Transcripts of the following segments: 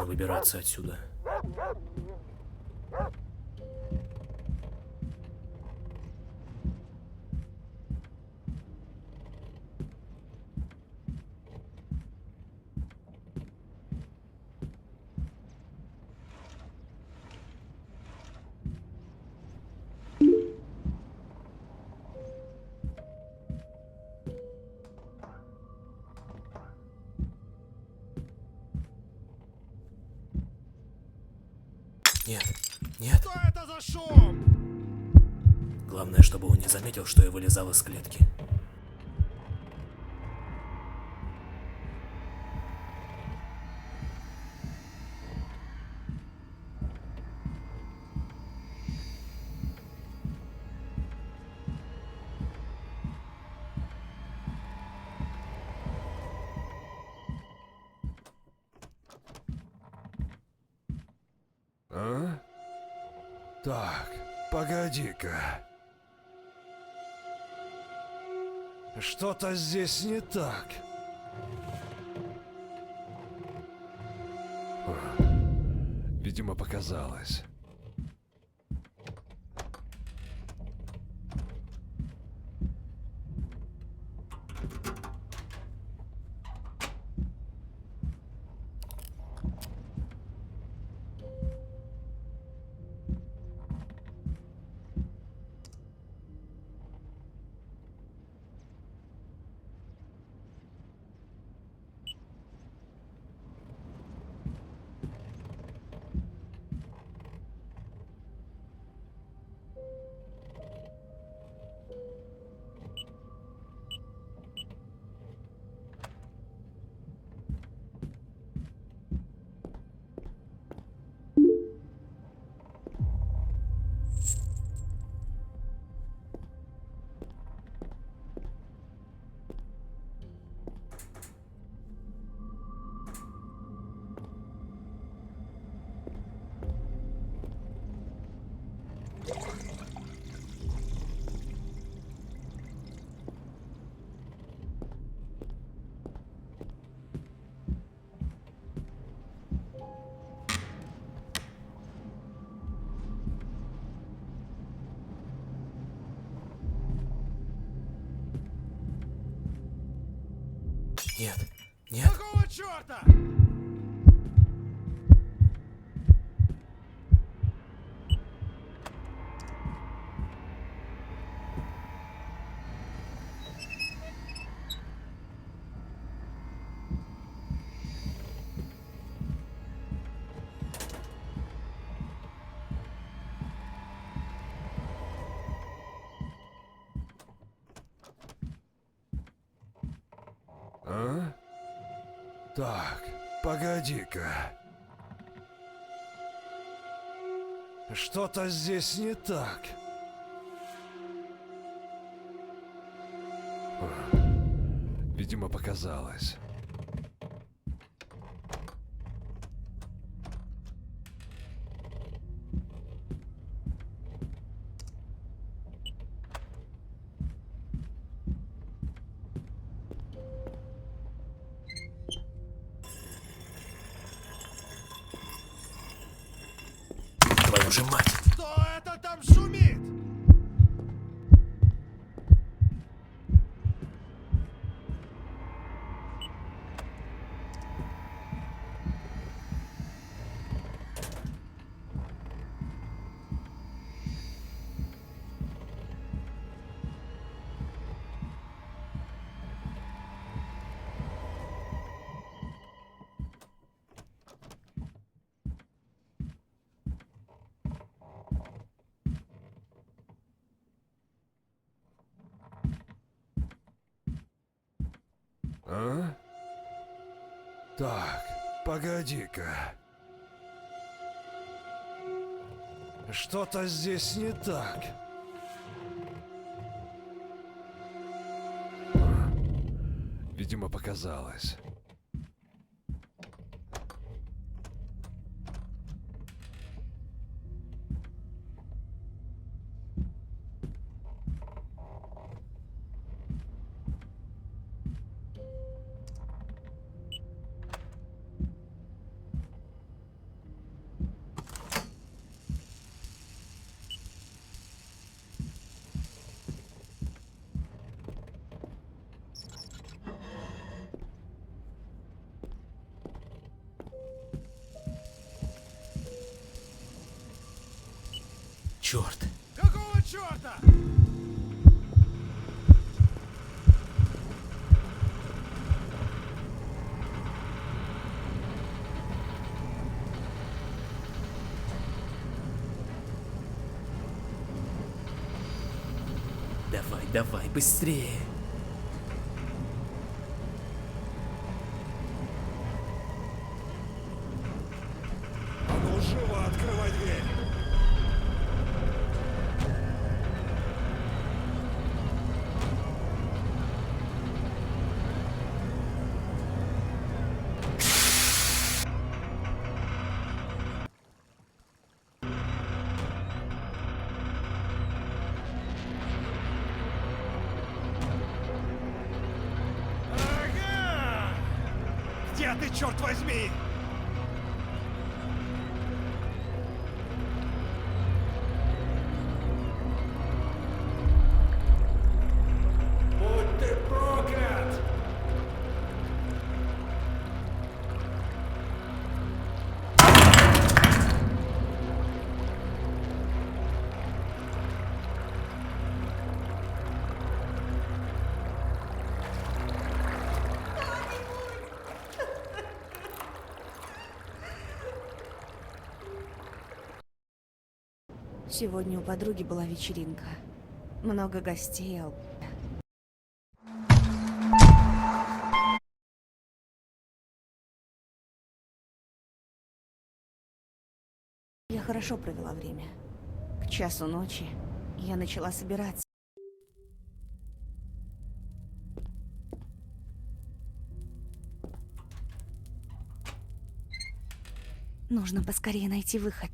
должен выбираться отсюда. Нет, нет. Что это за шум? Главное, чтобы он не заметил, что я вылезал из клетки. А? Так, погоди-ка. Что-то здесь не так. Видимо, показалось. Нет, нет. Какого черта? А? Так, погоди-ка. Что-то здесь не так. Видимо, показалось. Твою же мать! Кто это там шумит? А? Так, погоди-ка. Что-то здесь не так. Видимо, показалось. черт? Какого черта? Давай, давай, быстрее. А ну живо открывай дверь. Ага! Где ты, черт возьми? Будь ты проклят! Сегодня у подруги была вечеринка. Много гостей. Я хорошо провела время. К часу ночи я начала собираться. Нужно поскорее найти выход.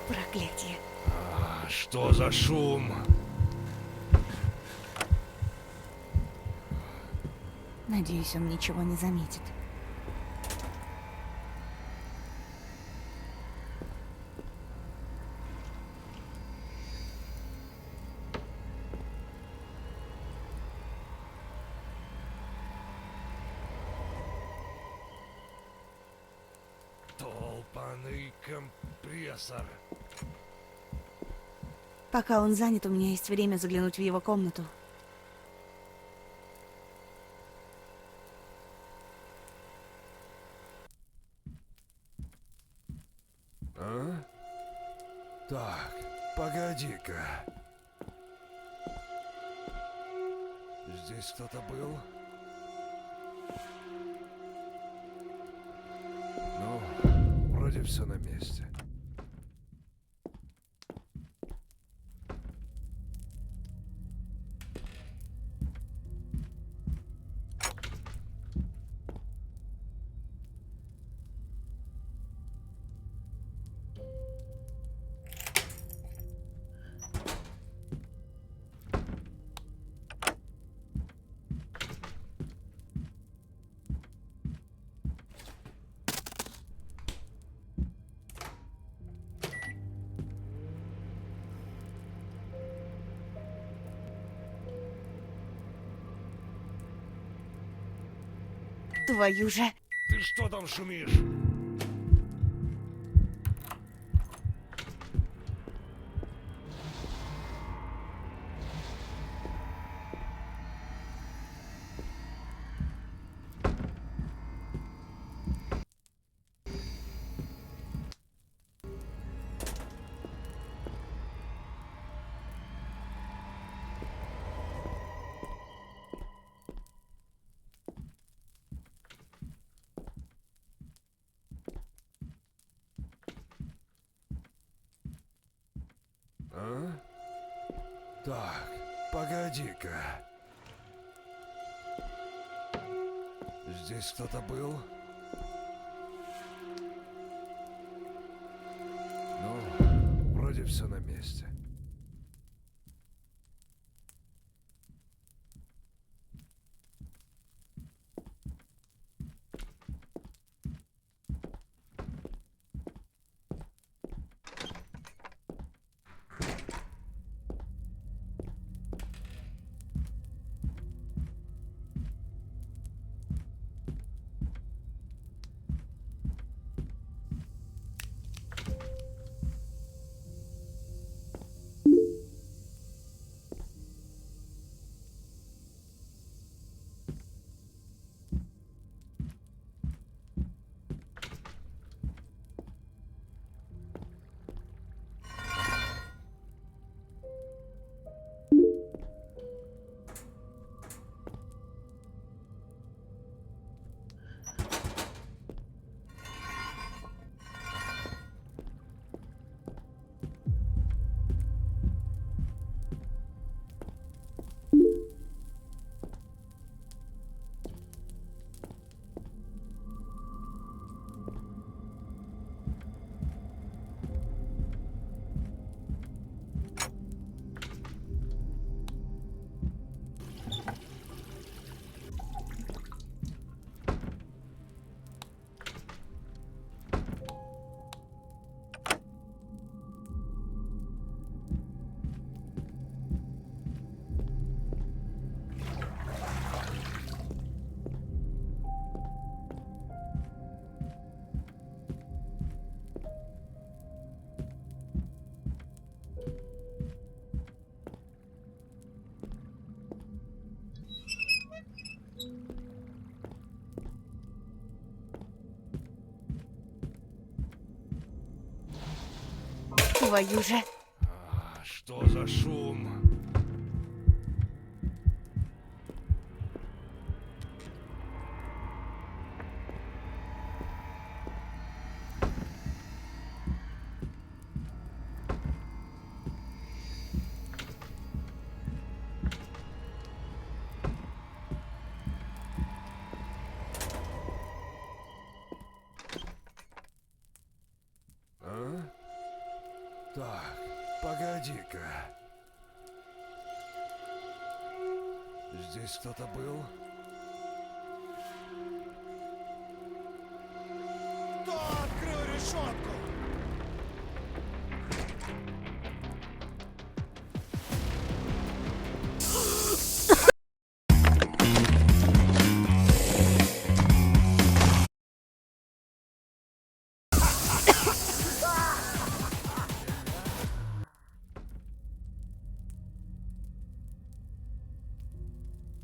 Проклятие. Что за шум? Надеюсь, он ничего не заметит. Толпаный компрессор. Пока он занят, у меня есть время заглянуть в его комнату. А? Так, погоди-ка. Здесь кто-то был? Ну, вроде все на месте. Твою же... Ты что там шумишь? А? Так, погоди-ка. Здесь кто-то был? Ну, вроде все на месте. Твою же. Что за шум? А? Так, погоди-ка. Здесь кто-то был?